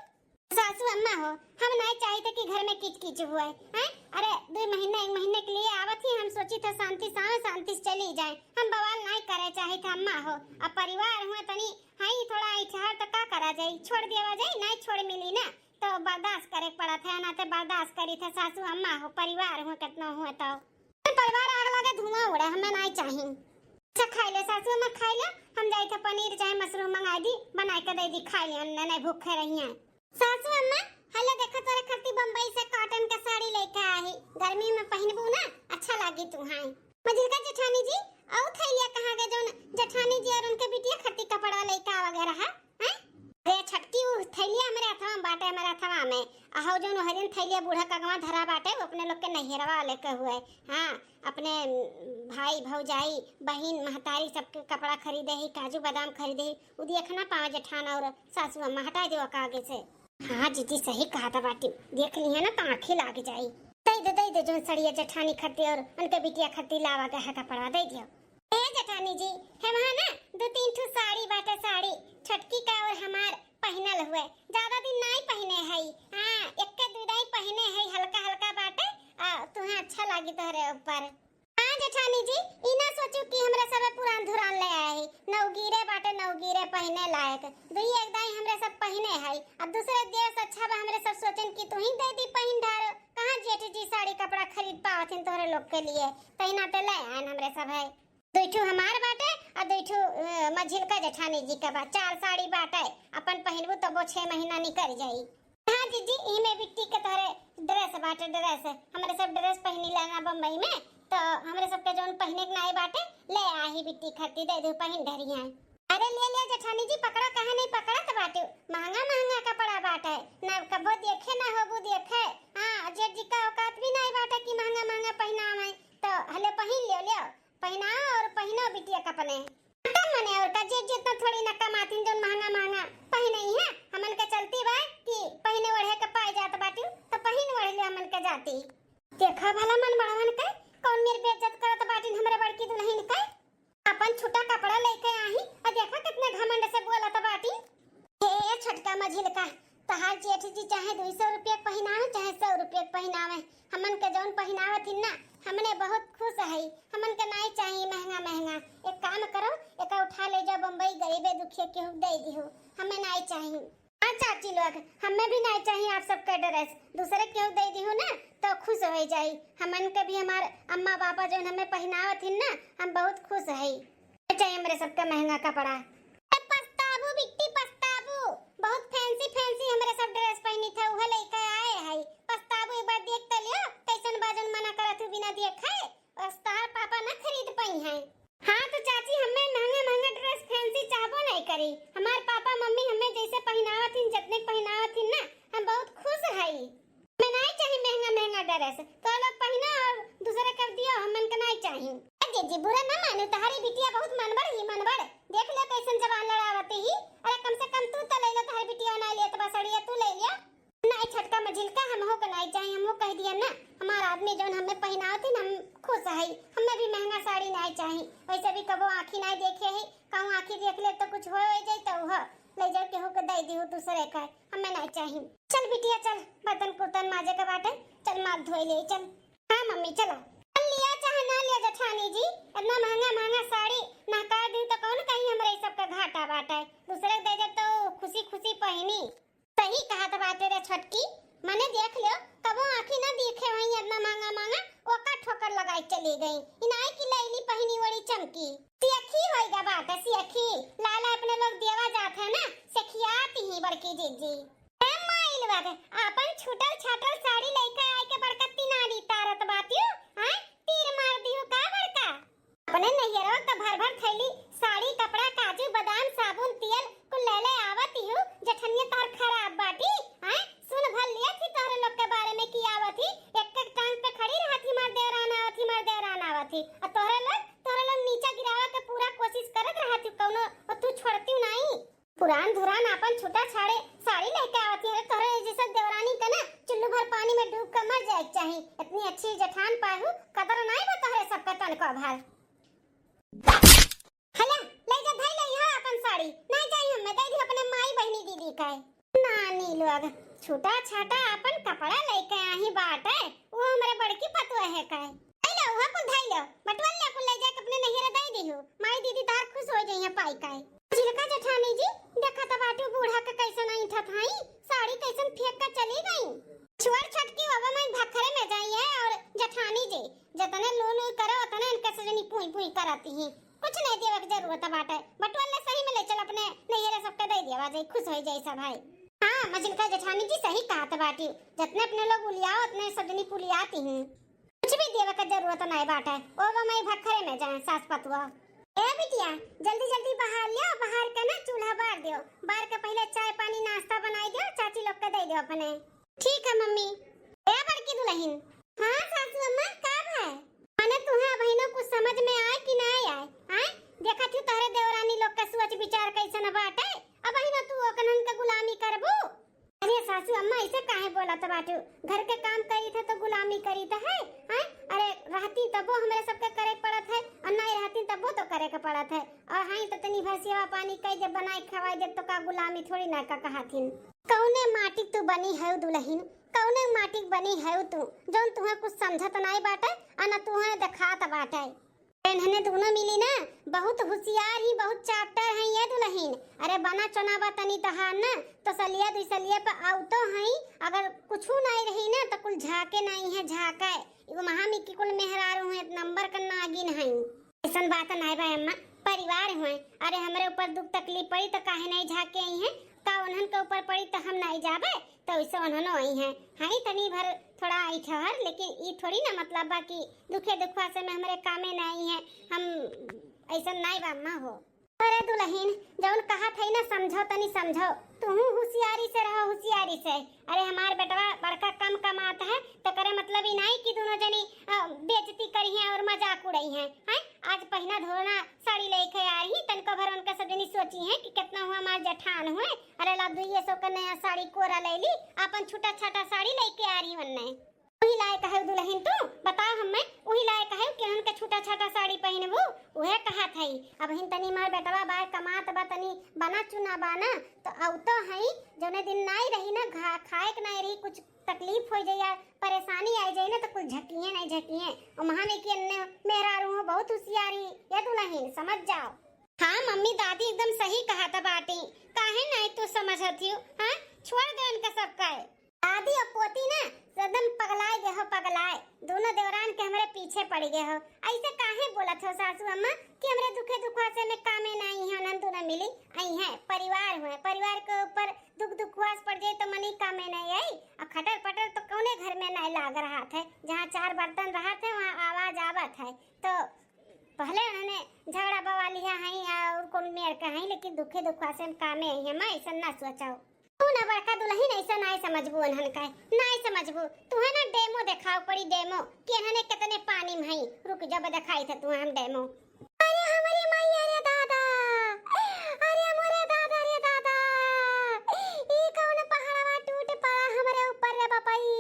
सासू अम्मा हो हम नहीं चाहते कि घर में किच हुए हैं। अरे 2 महीने 1 महीने के लिए आवत ही हम सोची था शांति से चली जाए हम बवाल नहीं करे चाहे था अम्मा हो अब परिवार हुए तनी हाई थोड़ा इच्छा तो का करा जाए छोड़ देवा जाए नहीं छोड़ मिली ना तो बर्दाश्त करे पड़ा था ना तो बर्दाश्त करी था सासू अम्मा हो परिवार हुए कितना हुए तो परिवार आग लगे धुआं उड़े हमें नहीं चाहिए। अच्छा खाई ले सासू अम्मा खाई ले हम जाए थे पनीर चाहे मशरूम मंगा दी बना के दे दी खाई ले नहीं भूखे रही हैं। सासू अम्मा हले देखो तोरे खत्ती बम्बई से कॉटन का साड़ी लेके आई गर्मी में पहनबू ना अच्छा लागी तू हां मजिलका जेठानी जी औ थैलिया कहां गए जोन जेठानी जी और उनके बिटिया खत्ती कपड़ा लेके आ वगैरह हैं रे छटकी थैलिया हमरे अथवा बाटे हमारे अथवा में आहो जोन हरिन थैलिया बूढ़ा कगवा धरा बाटे वो अपने लोग के नहिरवा लेके हुए हां अपने भाई भौजाई बहन महतारी सबके कपड़ा खरीदे ही काजू बादाम खरीदे ही उ देखना पावे जेठान और सासू अम्मा हटा दो आगे से। हाँ जीजी सही कहा था बाटी देख ली है ना तो आंखें लाग जाई दे दे जो सड़िया जेठानी खत्ती और उनके बिटिया खत्ती लावा के कपड़ा दे दियो ए जेठानी जी है वहां ना 2-3 ठो साड़ी बाटे साड़ी छटकी का और हमार पहनल हुए ज्यादा दिन नहीं पहने है हां एक के दुदाई पहने है हल्का बाटे तुम्हें अच्छा लागी तोहरे ऊपर। हां जेठानी जी इना सोचू कि हमरा सब पुरान धुरान ले आए नवगीरे बाटे नवगीरे पहने लायक दुई एक दाई हमरे सब पहने है अब दूसरे देश अच्छा बा हमरे सब सोचन कि तू ही दे दी पहन ढार कहां जेठ जी साड़ी कपड़ा खरीद पावथिन तोहरे लोग के लिए तहिना ते ले आन हमरे सब है दुईठू हमार बाटे और दुईठू मझिलका जेठानी जी का बा 4 साड़ी बाटे अपन पहनबू तो वो 6 महीना निकल जाई। हां जीजी ई में बिट्टी के तोरे ड्रेस बाटे ड्रेस हमरे सब ड्रेस पहनी लेना बम्बई में तो हमरे सब के जोन पहने के नाई बाटे ले आही बिट्टी खत्ती दे दू पहन धरिया। अरे ले जेठानी जी पकड़ा कहां नहीं पकड़ा तो बाटे महंगा कपड़ा बाटे ना कबो देखे ना होबू देखे हां जेठ जी का औकात भी नहीं बाटे कि महंगा पहनावे तो हले पहन लियो पहनाओ और पहनो बिटिया कपने मने और का जितना थोड़ी न कमातीन जो महंगा पहने ही है हमन के चलती बा कि पहने ओढ़े के पाए जात बाटी तो पहन ओढ़ ले हमन के जाती देखा भला मन बड़वन के कौन मेरी बेइज्जत करत बाटी हमरे बड़की दुल्हन के अपन छोटा कपड़ा लेके आई और देखा कितने घमंड से बोलत बाटी ए छटका मझिलका तहार जेठ जी चाहे 200 रुपया पहनावे चाहे 100 रुपया पहनावे हमन के जौन पहनावे थी ना हमने बहुत खुश है हमन के नहीं चाहिए महंगा एक काम करो एक उठा ले जाओ बम्बई गरीबे दुखिया के दे दियो हमें नहीं चाहिए। हां चाची लोग हमें भी नहीं चाहिए आप सबका ड्रेस दूसरे क्यों दे दियो ना तो खुश हो जाई हमन के भी हमार अम्मा पापा जो हमें पहनावे थी ना हम बहुत खुश है चाहिए मेरे सबका महंगा कपड़ा पछताबू बिट्टी पछताबू बहुत फैंसी हमरे सब ड्रेस पहनी था उहे लेके आए है पछताबू एक बार देख त लियो कैसन बाजन मना करत हूं बिना देखे अस्तार पापा ना खरीद पई है। हां तो चाची हमें महंगा ड्रेस फैंसी चाहबो नहीं करी हमार पापा मम्मी हमें जैसे पहनावत थी जितने पहनावत थी ना हम बहुत खुश है मैं नहीं चाहिए महंगा ड्रेस तो लोग पहना और दूसरे कर दियो हमन के नहीं चाहिए। जी बुरा ना मानो तुम्हारी बिटिया बहुत मनबड़ देख ले कैसन जवान लड़ावती ही अरे कम से कम तू तो ले ले तुम्हारी बिटिया ना ले तो बसड़िया तू ले लिया नहीं छटका मझिलका हम हो के नहीं चाहिए हम कह दिया ना हमारा आदमी जोन हमें पहनावती हम खुश है हमें भी महंगा साड़ी नहीं चाहिए वैसे भी कबो आंखी नहीं देखे है कहूं आंखी देख ले तो कुछ हो जाए तो वह ले जा के हो के दे दी हो दूसरे का हमें नहीं चाहिए। चल बिटिया चल बर्तन कुर्तन माजे के बाटे चल माथ धोई ले चल। हां मम्मी चलो लिया चाहे ना लिया जेठानी जी इतना महंगा साड़ी ना कर दी तो कौन कहीं हमरे सब का घाटा बाटा दूसरे दे दे तो खुशी पहनी सही कहा था बाटे रे छटकी मने देख लियो कबो आंखी ना देखे वही इतना महंगा ओका ठोकर लगाई चली गई इनाई की लैली पहनी वड़ी चमकी सियखी होएगा बात सियखी लाला अपने लोग देवा जात है ना सखियाती ही बड़की जीजी ए माइल वागे अपन छूटल छाटल साड़ी लेके आए के बड़कती नाड़ी तारत बातियो हां तीर मार दियो का बड़का अपने नैहरवा का भर थैली साड़ी कपड़ा काजू बादाम साबुन तेल कुल ले आवती हूं जठनिया तार खराब बाटी हां सुन भल लिया थी तोरे लोग के बारे में की आवती एक टांग पे खड़ी रहती मार देवरान आवती नहीं इतनी अच्छी जठान पाहू कदर नहीं बता है सबका तन को भर हला ले जा भाई ले यहाँ अपन साड़ी नहीं जाई हम दे दी अपने माई बहनी दीदी का नानी लोग छोटा छाटा अपन कपड़ा लेके आही बाट है वो हमारे बड़की पतवा है का ले लो वहां को धाई लो बटवल ले को ले जा अपने नहिरा दे दियो माई दीदी तार खुश हो जाई है पाई का जिलका जठानी जी देखा त बाटू बूढ़ा के कैसन आई था थाई साड़ी कैसन फेंक कर चली गई छुआर छटकी बाबा मैं भखरे में जाई है और जठानी जी जतने लोन करो उतने इनके सजनी पुई पुई कराती हैं कुछ नहीं देवे की जरूरत बाटे बटवल ले सही में ले चल अपने नहिरा सबके दे दिया जाई खुश हो जाई सब भाई हां मजिलका जठानी जी सही कहा त बाटी जतने अपने लोग उलियाओ उतने सजनी पुलियाती हैं कुछ भी देवे की जरूरत नहीं बाटे ओ मैं भखरे में जाए सास पतवा ए बिटिया जल्दी जल्दी बाहर लियो बाहर के ना चूल्हा बार दियो बार के पहले चाय पानी नाश्ता बनाई दियो चाची लोग के दे दियो अपने ठीक है मम्मी ए बड़की दुल्हन हां सासू अम्मा कब है माने तुम्हें बहनों कुछ समझ में आए कि नहीं आए हैं देखा थी तारे देवरानी लोग का सोच विचार कैसन बाटे अब बहनों तू ओकनन के गुलामी करबू अरे सासू अम्मा ऐसे काहे बोलत बाटू घर के काम करी थे तो गुलामी करी त है हैं अरे रहती तबो हमरे सबके करे पड़त है और नहीं रहती तबो तो करे के पड़त है और हाई तो तनी भसिया पानी कई जब बनाई खवाई जब तो का गुलामी थोड़ी ना का कहाथिन कौने माटी तू बनी है दुल्हन कौने माटी बनी है तू जोन तुम्हें कुछ समझत नहीं बाटे और ना तुम्हें दिखात बाटे इन्हें दोनों मिली ना बहुत होशियार ही बहुत चाप्टर है ये दुल्हन अरे बना चुना तनी तहार ना तो सलिया दुसलिया पे आउ तो है अगर कुछ नहीं रही ना तो कुल झाके नहीं है झाके एगो महामी की कुल मेहरारू है नंबर का नागिन है ऐसन बात नहीं भाई अम्मा परिवार हुए अरे हमरे ऊपर दुख तकलीफ पड़ी तो काहे नहीं झाके आई है का उन्हन के ऊपर पड़ी तो हम नहीं जाबे तो ऐसे उन्होंने आई हैं हाई तनी भर थोड़ा आई ठहर लेकिन ये थोड़ी ना मतलब बा कि दुखे दुखवा से में हमारे कामे नहीं है हम ऐसा नहीं बाम्मा हो अरे दुल्हन जौन कहा था ना समझो तनी समझो तू होशियारी से रहो होशियारी से अरे हमार बेटवा बड़का कम कमाता है तो करे मतलब ही नहीं कि दोनों जनी बेइज्जती करी है और मजाक उड़ाई है हैं आज पहना धोना साड़ी लेके आ रही तनको भर उनका सब जनी सोची है कि कितना हुआ हमार जठान हुए अरे लद्दू ये सो का नया साड़ी कोरा ले ली अपन छोटा छोटा साड़ी लेके आ रही वन्ने वही लायक है दुल्हन तू बताओ हमें वही लायक है कि उनके छोटा छोटा साड़ी पहनबू वह कहा थई अब हिन तनी मार बेटवा बाय कमात बा तनी बना चुना बाना तो आउ तो है जोने दिन नहीं रही ना खाए के नहीं रही कुछ तकलीफ हो जाए परेशानी आ जाए ना तो कुछ झकिए नहीं झकिए और महामी की अन्य मेहरारू बहुत होशियारी ये दुल्हन समझ जाओ हाँ मम्मी दादी एकदम सही कहा था बाटी काहे नहीं तू समझती हो हां छोड़ दे उनका सबका दादी और पोती ना एकदम पगलाए गए हो पगलाए दोनों देवरान के हमारे पीछे पड़ गए हो ऐसे काहे बोलत हो सासू अम्मा कि हमरे दुखे दुखवा से में कामे नहीं है अनंत न मिली आई है परिवार हुए परिवार के ऊपर दुख दुखवास पड़ जाए तो मनी कामे नहीं आई और खटर पटर तो कौने घर में नहीं लाग रहा था जहाँ चार बर्तन रहा थे वहाँ आवाज आवत है तो पहले उन्होंने झगड़ा बवा लिया है और कोई मेर का है लेकिन दुखे दुखवा से कामे आई है मैं ऐसा ना सोचाओ तू ना बड़का दुल्हन ऐसा नहीं समझबू उन्हन का नहीं समझबू तू है ना डेमो दिखाओ पड़ी डेमो कि इन्होंने कितने पानी में है रुक जब दिखाई था तू हम डेमो अरे हमारी माई अरे दादा अरे मोरे दादा रे दादा ई कौन पहाड़वा टूट पड़ा हमारे ऊपर रे बापाई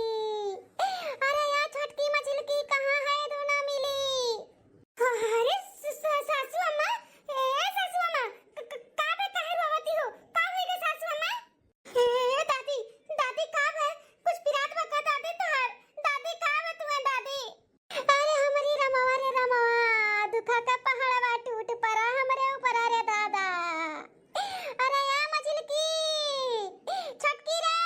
अरे यार छोटकी मछली की कहां है दोनों मिली अरे सासू अम्मा ए सासू अम्मा का बे काहे रोवती हो का होई रे सासू अम्मा दादी दादी कब है कुछ पिरात बका दादी तोहर दादी कब है तुम्हें दादी अरे हमारी रमावा रे रमावा दुखा का पहाड़वा टूट पड़ा हमारे ऊपर अरे दादा अरे या मछली की छटकी रे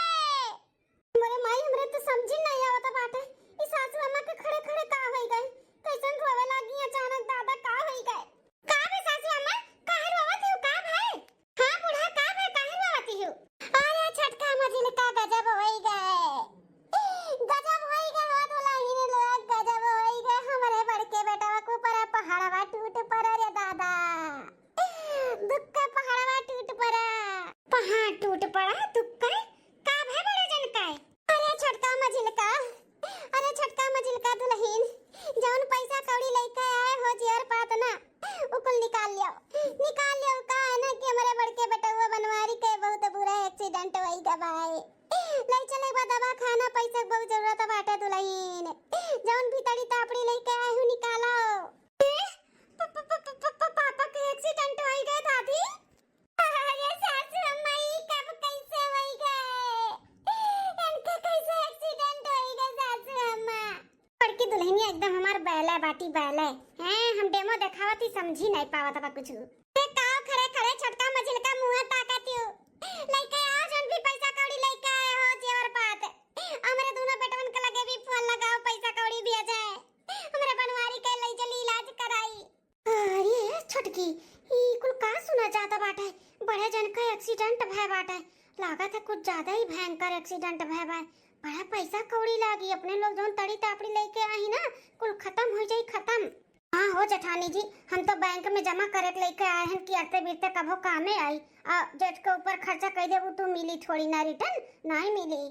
मोरे माई हमरे तो समझ नहीं आवत बाटे ई सासू अम्मा के खड़े खड़े का होई गए कैसन रोवे लागी अचानक दादा का होई गए का है सासू अम्मा काहे रोवती हो का है हां बूढ़ा का है काहे रोवती हो अरे छटका मछली का गजब होई गए दुल्हन लोग गजब होई गए हमारे बड़के बेटा को पर पहाड़वा टूट पड़ा रे दादा दुख का पहाड़वा टूट पड़ा पहाड़ टूट पड़ा दुख का है बड़े जन का अरे छटका मछली का दुल्हन जौन पैसा कौड़ी लेके आए हो जियर पात ना उकुल निकाल लियो का है ना कि हमारे बड़के बेटा वो बनवारी के बहुत बुरा एक्सीडेंट होई गवाए ले चले बा दवा खाना पैसा बहुत जरूरत बाटे दुल्हन जौन भी तड़ी तापड़ी लेके आए हूं निकालो पापा के एक्सीडेंट हो गए दादी अरे सासू अम्मा ई कब कैसे हो गए इनके कैसे एक्सीडेंट हो गए सासू अम्मा बड़की दुल्हनिया एकदम हमार बैले बाटी बैले हैं हम डेमो दिखावती समझी नहीं पावत बा कुछ ते काव खड़े खड़े छोटका मजिल का मुंह ताकती हो लेके आओ जौन भी पैसा कौड़ी लेके आए हो जेवर पात हमरे दोनों बेटवन के लगे भी फोन लगाओ पैसा कौड़ी भेजे हमरे बनवारी के ले चली इलाज कराई अरे छोटकी ई कुल का सुना जाता बाटे बड़े जन का एक्सीडेंट भय बाटे लागत है कुछ ज्यादा ही भयंकर एक्सीडेंट भय बा बड़ा पैसा कौड़ी लागी अपने लोग जोन तड़ी तापड़ी लेके आई ना कुल खत्म हो जाई खत्म हाँ हो जेठानी जी हम तो बैंक में जमा करे लेके आए हैं कि अरते बीरते कभो कामे आई जेठ के ऊपर खर्चा कर देबू तो मिली थोड़ी ना रिटर्न नहीं मिली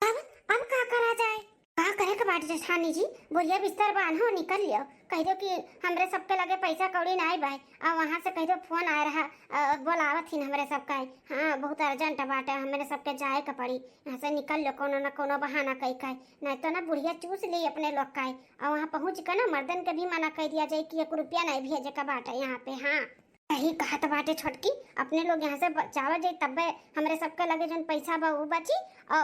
अब का करा जाए का करे के बाट जेठानी जी बोलिए बिस्तर बांधो निकल लियो कह दो कि हमरे सबके लगे पैसा कौड़ी नहीं भाई और वहां से कह दो फोन आ रहा बोलावत ही हमरे सबका हाँ बहुत अर्जेंट बाटे हमरे सबके जाए के पड़ी यहाँ से निकल लो कोनो ना कोनो बहाना कई का नहीं तो ना बुढ़िया चूस ली अपने लोग का और वहाँ पहुँच कर ना मर्दन के भी मना कर दिया जाए कि 1 रुपया नहीं भेजे का बाटे यहाँ पे हाँ यही कहत बाटे छोटकी अपने लोग यहाँ से बचावा जाए तब हमरे सबके लगे जन पैसा बा वो बची और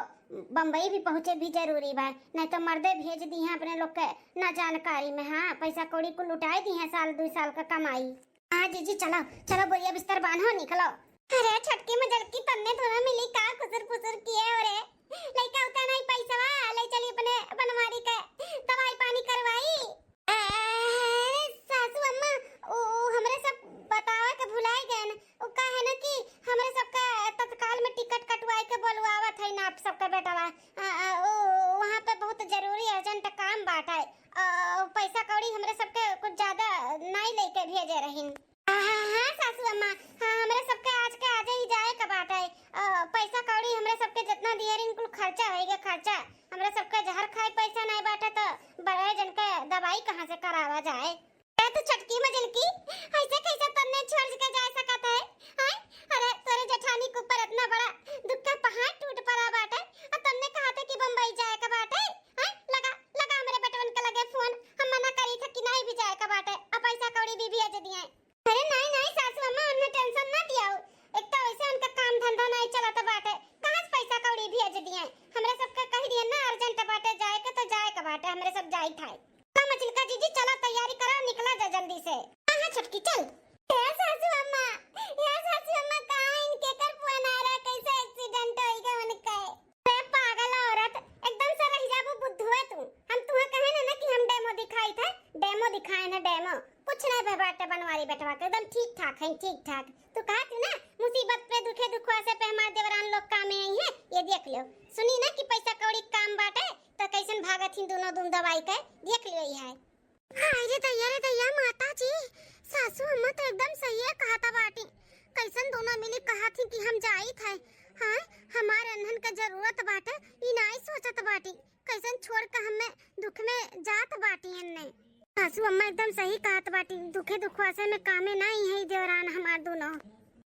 बम्बई भी पहुँचे भी जरूरी बा नहीं तो मर्दे भेज दी हैं अपने लोग के ना जानकारी में हाँ पैसा कौड़ी को लुटाए दी हैं 1-2 साल का कमाई हाँ जी चलो चलो बोलिए बिस्तर बांधो निकलो अरे छटकी में जड़की तन्ने थोड़ा मिली का खुसर फुसर किए हो रे लइका उतना नहीं पैसा ले चली अपने बनवारी के दवाई पानी करवाई सासू अम्मा ओ हमरे सब बतावे के भुलाए गए न ओ का है ना कि हमरे सबका तत्काल में टिकट कटवाए के बोलवावत है ना आप सबका बेटावा वहां पे बहुत जरूरी अर्जेंट काम बाटा है पैसा कौड़ी हमरे सबके कुछ ज्यादा नहीं लेके भेजे रहिन हाँ सासू अम्मा हाँ हमरे सबके आज के आज ही जाए का बाटा है पैसा कौड़ी हमरे सबके जितना दिए रिन कुल खर्चा होएगा खर्चा हमरे सबके जहर खाए पैसा नहीं बाटा तो बड़े जन के दवाई कहां से करावा जाए तो छटकी मजल की ऐसे कैसे तन्ने छोड़ के जा सकता है हां अरे तोरे जेठानी के ऊपर इतना बड़ा दुख का पहाड़ टूट पड़ा बाटे और तन्ने कहा था कि बंबई जाए का बाटे हां लगा मेरे बेटवन के लगे फोन हम मना करी था कि नहीं भी जाए का बाटे अब पैसा कौड़ी भी भेज दिए अरे नहीं सासू अम्मा उन्हें टेंशन ना दियाओ एक तो वैसे उनका काम धंधा नहीं चलता बाटे कहां से पैसा कौड़ी भेज दिए हमरे सबके कह दिए ना अर्जेंट बाटे जाए का बाटे हमरे सब जाई था मचिलका जीजी चलो तैयारी करो निकला जा जल्दी से हां छटकी चल सासू अम्मा कहां इनके कर फोन आ रहा कैसे एक्सीडेंट हो गया उनका रे पागल औरत एकदम से रह जाबू बुद्धू है तू हम तुम्हें कहे ना कि हम डेमो दिखाई था डेमो दिखाए ना डेमो कुछ नहीं बेबाटे बनवारी बेटवा के एकदम ठीक ठाक है ठीक ठाक तू कहा तू ना मुसीबत पे दुखे दुखवा से पे हमार देवरान लोग काम में आई है ये देख लो सुनी ना कि पैसा कौड़ी काम बाटे तो कैसन भागत ही दोनों तुम दवाई के देख लियो है हाय रे दैया माता जी सासू अम्मा तो एकदम सही है कहा था बाटी कैसन दोनों मिली कहा थी कि हम जाई थे हां हमार अनहन के जरूरत बाटे ई नहीं सोचत बाटी कैसन छोड़ के हमें दुख में जात बाटी हन्ने सासू अम्मा एकदम सही कहत बाटी दुखे दुखवासे में कामे नहीं है देवरान हमार दोनों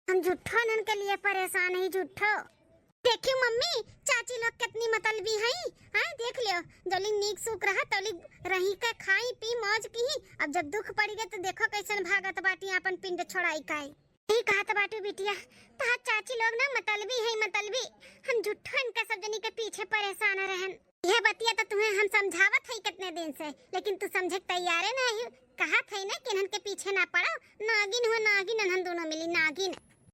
हम झूठो नन के लिए परेशान है झूठो देखियो मम्मी चाची लोग कितनी मतलबी हैं हां देख लियो जली नीक सुख रहा तली रही के खाई पी मौज की अब जब दुख पड़ी गए तो देखो कैसन भागत बाटी अपन पिंड छोड़ाई काई यही कहत बाटी बिटिया ता चाची लोग ना मतलबी हम झूठो इनके सब जनी के पीछे परेशान रहन यह बतिया तो तुम्हें हम समझावत है कितने दिन से लेकिन तू समझे तैयार नहीं कहा थे ना कि इनके पीछे ना पड़ो नागिन हो नागिन हम दोनों मिली नागिन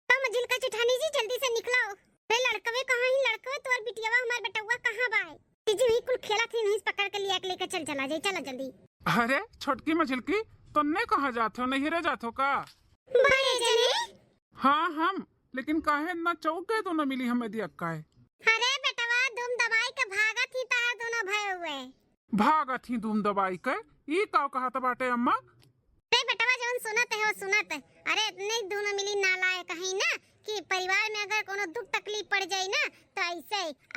तो मजिल का जेठानी जी जल्दी से निकलो रे लड़कवे कहां ही लड़कवे तोर बिटियावा हमार बेटवा कहां बा जीजी भी कुल खेला थी नहीं पकड़ के लिया लेके चला जाए चला जल्दी अरे छोटकी मझिलकी तुमने कहाँ जाते हो नहीं रह जाते हो का बड़े जने हाँ हम लेकिन काहे ना चौक गए दोनों मिली हमें दिया काहे अरे बेटवा तुम दवाई के भागत ही ता दोनों भय हुए भागत ही तुम दवाई के ई का कहा था बाटे अम्मा रे बेटवा जोन सुनत है अरे इतने दोनों मिली नालायक कहीं ना कि परिवार में अगर कोनो दुख तकलीफ पड़ जाए ना तो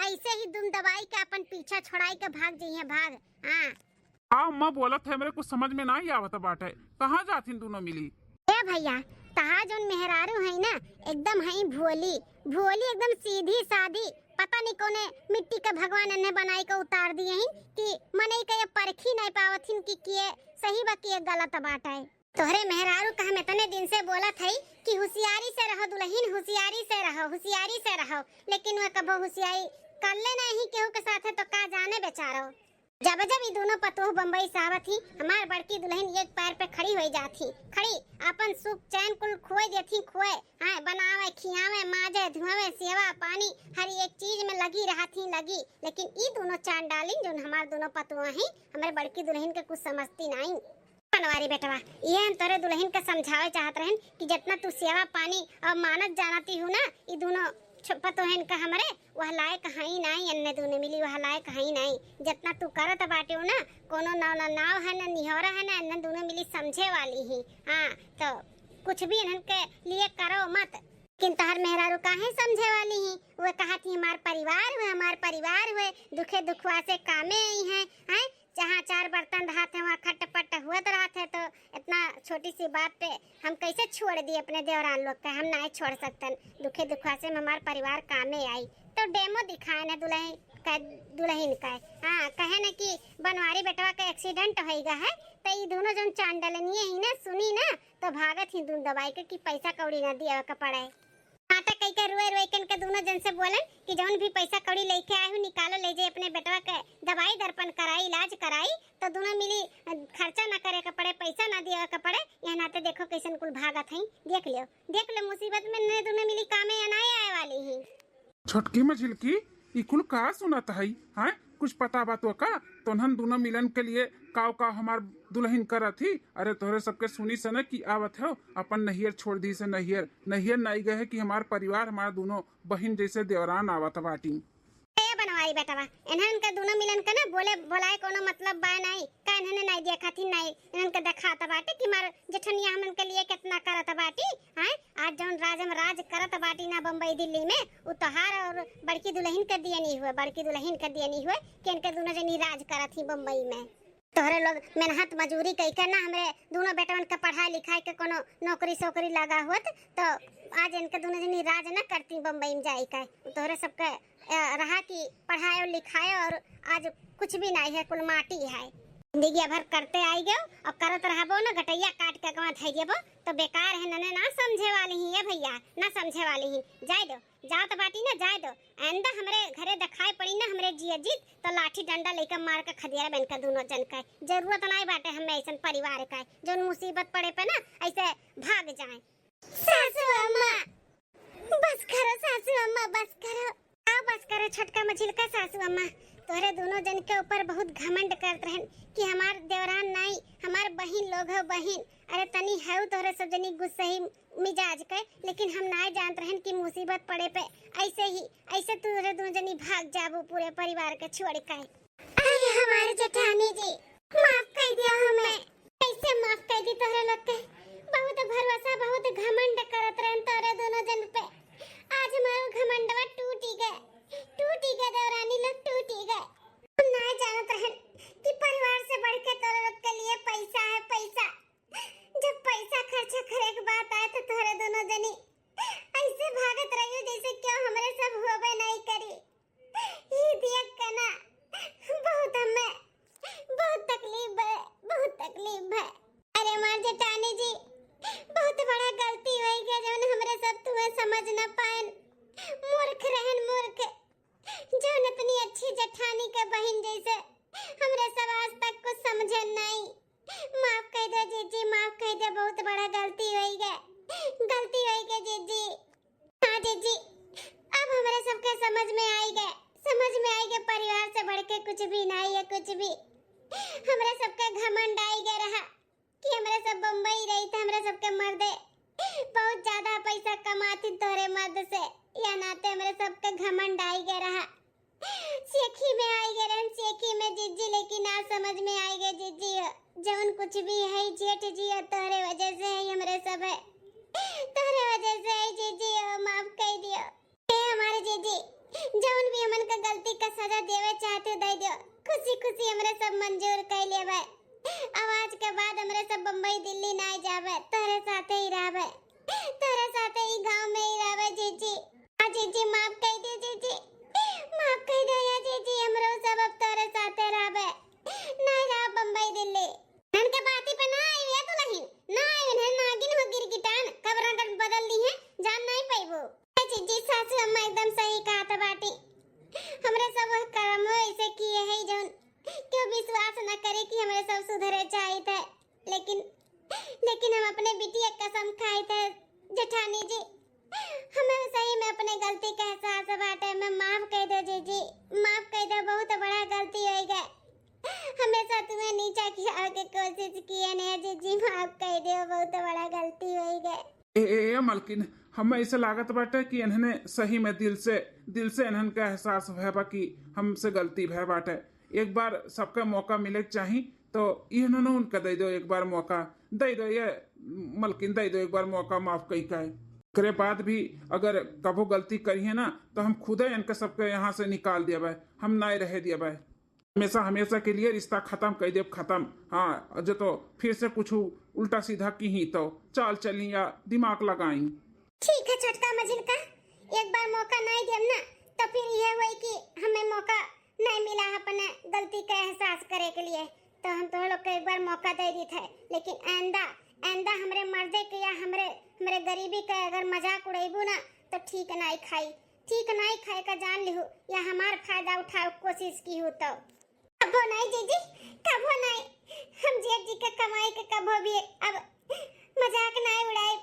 ऐसे ही तुम दवाई के अपन पीछा छोड़ाई के भाग जाइए भाग हां हाँ अम्मा बोलत है मेरे कुछ समझ में नहीं आवत बाटे कहाँ जाती दोनों मिली ए भैया तहा जोन मेहरारू है ना एकदम है भोली एकदम सीधी सादी पता नहीं कोने मिट्टी के भगवान ने बनाई के उतार दिए हैं कि मने के ये परखी नहीं पावथिन कि किए सही बा कि गलत बात है। तोहरे मेहरारू का हम इतने दिन से बोला थई कि होशियारी से रहो दुल्हन, होशियारी से रहो, होशियारी से रहो, लेकिन वह कबो होशियारी कर ले नहीं केहू के साथ है तो का जाने बेचारो। जब जब ये दोनों पतोह बम्बई से आवत ही हमार बड़की दुल्हन एक पैर पे खड़ी हो जाती, खड़ी अपन सुख चैन कुल खोए देती, खोए हाँ बनावे खियावे माजे धुआवे सेवा पानी हर एक चीज में लगी रहती लगी। लेकिन ये दोनों चांद डाली जो हमार दोनों पतोह हैं हमारे बड़की दुल्हन के कुछ समझती नहीं। बनवारी बेटवा ये हम तोरे दुल्हन का समझावे चाहत रहन कि जितना तू सेवा पानी और मानत जानती हूँ ना ये दोनों पतोहन का हमारे वह लायक हई नहीं, अन्य दूने मिली वह लायक हई नहीं। जितना तू करत बाटे हो ना कोनो नाव है ना निहौरा है ना अन्य दूने मिली समझे वाली ही। हाँ तो कुछ भी इन्हन के लिए करो मत, लेकिन तहर मेहरारू काहे समझे वाली ही। वो कहा थी हमार परिवार हुए दुखे दुखवा से कामे आई हैं जहाँ चार बर्तन रहाते वहाँ खटपट हुआ रहते तो इतना छोटी सी बात पे हम कैसे छोड़ दिए अपने देवरान लोग का। हम नहीं छोड़ सकते, दुखे दुखवा से हमार परिवार कामे आई तो डेमो दिखाए ना दुल्हन का। हाँ कहे ना कि बनवारी बेटवा का एक्सीडेंट हो गया है तो ये दोनों जन चांडलनिए ही ना सुनी ना तो भागत ही दून दवाई के कि पैसा कौड़ी ना दिया का पड़े। नाटक कई के रोए के दोनों जन से बोलन कि जौन भी पैसा कौड़ी लेके आए हो निकालो ले जाए अपने बेटवा के दवाई दर्पण कराई इलाज कराई तो दोनों मिली खर्चा ना करे के पड़े, पैसा ना दिया के पड़े। यहाँ नाते देखो कैसन कुल भागत हैं, देख लो मुसीबत में ने दोनों मिली कामे अनाए आए वाली ही। छोटकी मझिलकी ई कुल का सुनत है हाँ कुछ पता बात का तोहन दोनों मिलन के लिए का हमार दुल्हन करत ही। अरे तोहरे सबके सुनी से न कि आवत हो अपन नहियर छोड़ दी से नहियर नहीं गए है कि हमार परिवार हमार दोनों बहन जैसे देवरान आवत बाटी। बनवारी बेटवा इन्हन के दोनों मिलन के ना बोलाए कोनो मतलब बा नहीं का इन्हने नहीं देखा थी नहीं इन्हन के दिखाता बाटी कि मार जेठनिया हमन के लिए कितना करत बाटी। हां आज जौन राज करत बाटी ना बम्बई दिल्ली में उ तोहार और बड़की दुल्हन के दिए नहीं हुए कि इनके दोनों जनी राज करत ही बम्बई में। तोहरे लोग मेहनत मजूरी कई के ना हमरे दोनों बेटवन के पढ़ाई लिखाई के कोनो नौकरी सोकरी लगा होत तो आज इनके दोनों जनी राज न करती बम्बई में जाई का। तोहरे सबके रहा कि पढ़ाई और लिखाई और आज कुछ भी नहीं है कुल माटी है। जिंदगी भर करते आई गयो और करत रहबो ना गटैया काट के गवा थई देबो तो बेकार है नने ना समझे वाली ही है भैया ना समझे वाली ही। जाए दो जात बाटी ना जाए दो आंदा हमरे घरे दिखाई पड़ी ना हमरे जिया जीत तो लाठी डंडा लेकर मार के खदिया बन के दोनों जन का जरूरत नहीं बाटे हमें ऐसा परिवार का जो मुसीबत पड़े पे ना ऐसे भाग जाए। सासू अम्मा बस करो सासू अम्मा बस करो छोटका मछिल का सासू अम्मा तोरे दोनों जन के ऊपर बहुत घमंड करत रहन कि हमार देवरान नहीं हमार बहन लोग है बहन। अरे तनी है तोरे सब जनी गुस्सही मिजाज के लेकिन हम ना जानत रहन कि मुसीबत पड़े पे ऐसे तोरे दोनों जनी भाग जाबो पूरे परिवार के छोड़ के। अरे हमारे जेठानी जी माफ कर दियो हमें, कैसे माफ कर दी तोरे लोग के बहुत भरोसा बहुत घमंड करत रहन तोरे दोनों जन पे। आज हमारा घमंडवा टूट गए देवरानी लोग टूट गए। ना जानत रहन कि परिवार से बढ़ के तोरे लोग के लिए पैसा है पैसा। जब पैसा खर्चा करे के बात आए तो तोरे दोनों जनी ऐसे भागत रहियो जैसे क्यों हमरे सब होबे नहीं करी। ये देख के ना बहुत तकलीफ है। अरे मार जेठानी जी बहुत बड़ा गलती हो गया जौन हमरे सब तुम्हें समझ न पाएन। मूर्ख जौन इतनी अच्छी जेठानी के बहन जैसे हमरे सब आज तक कुछ समझे नहीं। माफ कर दो जीजी माफ कर दो बहुत बड़ा गलती हो गई जीजी। हाँ जीजी अब हमारे सबके समझ में आई गए परिवार से बढ़ के कुछ भी नहीं है कुछ भी। हमारे सबके घमंड आई गए रहा कि हमारे सब बम्बई रही थे हमारे सबके मर्दे बहुत ज्यादा पैसा कमाती तोरे मर्द से या नाते हमारे सबके घमंड आई गए रहा। सेखी में आई गए रहन सेखी में जीजी लेकिन आज समझ में आई गए जीजी जवन कुछ भी है जेठ जी तोरे वजह से है हमरे सब है तोरे वजह से है जीजी माफ कर दियो। ए हमारे जीजी जवन भी हमन का गलती का सजा देवे चाहते दे दियो खुशी हमरे सब मंजूर कर लेवे। आज के बाद हमरे सब बम्बई दिल्ली ना जावे तोरे साथे ही रहवे तोरे साथे ही गांव में ही रहवे जीजी। हां जीजी माफ कर दे जीजी हमरे सब कर्म ऐसे किए है जो क्यों विश्वास न करे कि हमरे सब सुधरे चाहिए थे, लेकिन हम अपने बिटिया कसम खाए थे जेठानी जी, हमें सही में अपने गलती का एहसास बाटे। मैं माफ कर दो जीजी, माफ कर दो, बहुत बड़ा गलती हो गई। हमेशा तुम्हें नीचा किया के कोशिश किए ने जीजी, माफ कर दो, बहुत बड़ा गलती हो गई। ए मलकिन, हमें ऐसे लागत बाटे कि इन्हने सही में दिल से इन्हन का एहसास है बा कि हमसे गलती भय बाटे। एक बार सबका मौका मिले चाही तो इन्होंने उनका दे दो, एक बार मौका दे दो ये मलकिन, दे दो एक बार मौका, माफ कही का है। करे बाद भी अगर कबो गलती करी है ना तो हम खुद ही इनके सबके यहाँ से निकाल दिया भाई, हम ना रह दिया भाई, हमेशा के लिए रिश्ता खत्म कर दे, खत्म। हाँ, जो तो फिर से कुछ उल्टा सीधा की ही तो चाल चली या दिमाग लगाई। ठीक है छोटका मजिल का, एक बार मौका नहीं दिया ना तो फिर ये हुई कि हमें मौका नहीं मिला अपने गलती का एहसास करे के लिए, तो हम तो लोग को एक बार मौका दे दी थे। लेकिन आइंदा हमरे मर्दे के या हमरे गरीबी का अगर मजाक उड़ेबू ना तो ठीक नहीं खाई का जान लिहू, या हमार फायदा उठाओ कोशिश की हो तो कबो नहीं जीजी, कबो नहीं। हम जी के कमाई के कबो भी अब मजाक नहीं उड़ाए,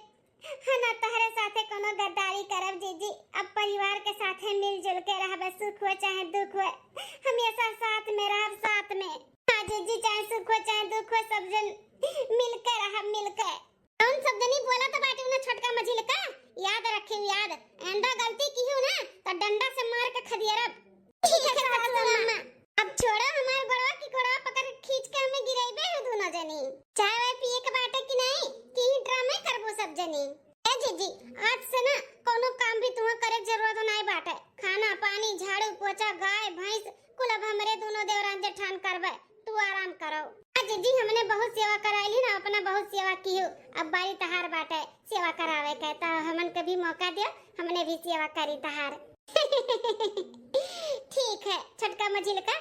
है ना। तहरे साथे कोनो गद्दारी करब जीजी, अब परिवार के साथे मिलजुल के रहबे, सुख हो चाहे दुख हो, हमेशा साथ में रहब, साथ में। हाँ जीजी, चाहे सुख हो चाहे दुख हो, सब जन मिलकर रहब, मिलकर। कौन सब जनी बोला तो बाटे ना छोटका मझिल का, याद रखे, याद। आंदा गलती की हो ना तो डंडा से मार के खदियरब। ठीक है सासू अम्मा, अब छोड़ो हमार बड़वा की कोड़वा पकड़ के खींच के हमें गिराइबे हो दोनों जनी। चाय वाय पिए के बाटे कि नहीं, कि ही ड्रामे करबो सब जनी। ए जीजी, आज से ना कोनो काम भी तुम्हें करे जरूरत नहीं बाटे, खाना पानी झाड़ू पोछा गाय भैंस कुल अब हमरे दोनों देवरान जेठान करबे, तू आराम करो। जीजी, हमने बहुत सेवा कराइली ना, अपना बहुत सेवा की हो, अब बारी तहार बाटे सेवा करावे के, तो हमन के भी मौका दियो, हमने भी सेवा करी तहार। ठीक है छोटका मझिल का,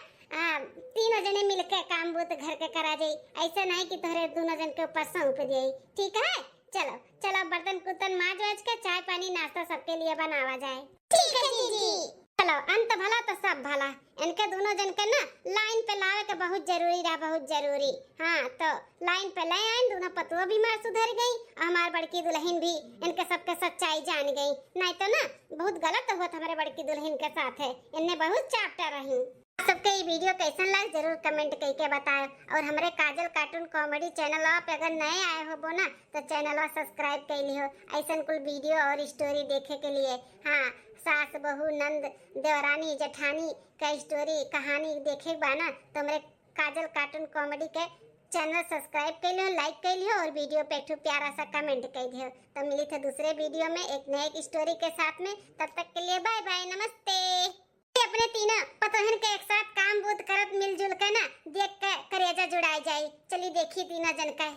तीनों जने मिलके काम बूत घर के करा जाई, ऐसा नहीं कि तोहरे दोनों जन के ऊपर सौंप दिए। ठीक है, चलो बर्तन कुतन माज वाज के चाय पानी नाश्ता सबके लिए बनावा जाए। ठीक है जीजी। चलो, अंत भला तो सब भला, इनके दोनों जन के ना लाइन पे लावे के बहुत जरूरी रहा, बहुत जरूरी। हाँ, तो लाइन पे ले आए, दोनों पतुआ भी मार सुधर गई, हमार बड़की दुल्हन भी इनके सबके सच्चाई जान गई, नहीं तो ना बहुत गलत हुआ हमारे बड़की दुल्हन के साथ है, इनने बहुत चाप्टर रही। सबके ये वीडियो कैसन लगे जरूर कमेंट करके बताएं, और हमारे काजल कार्टून कॉमेडी चैनल पे अगर नए आए हो ना तो चैनल सब्सक्राइब कर लियो, ऐसा कुल वीडियो और स्टोरी देखे के लिए। हाँ, सास बहू नंद देवरानी जेठानी का स्टोरी कहानी देखे बाना तो मेरे काजल कार्टून कॉमेडी के चैनल सब्सक्राइब कर लियो, लाइक कर लियो, और वीडियो पे एक प्यारा सा कमेंट कर दियो। तो मिली थे दूसरे वीडियो में एक नए स्टोरी के साथ में, तब तक के लिए बाय बाय, नमस्ते। अपने तीनों पतोहन के एक साथ काम बूत करत मिलजुल के ना देख के करेजा जुड़ाई जाए। चलिए देखिए तीनों जन का।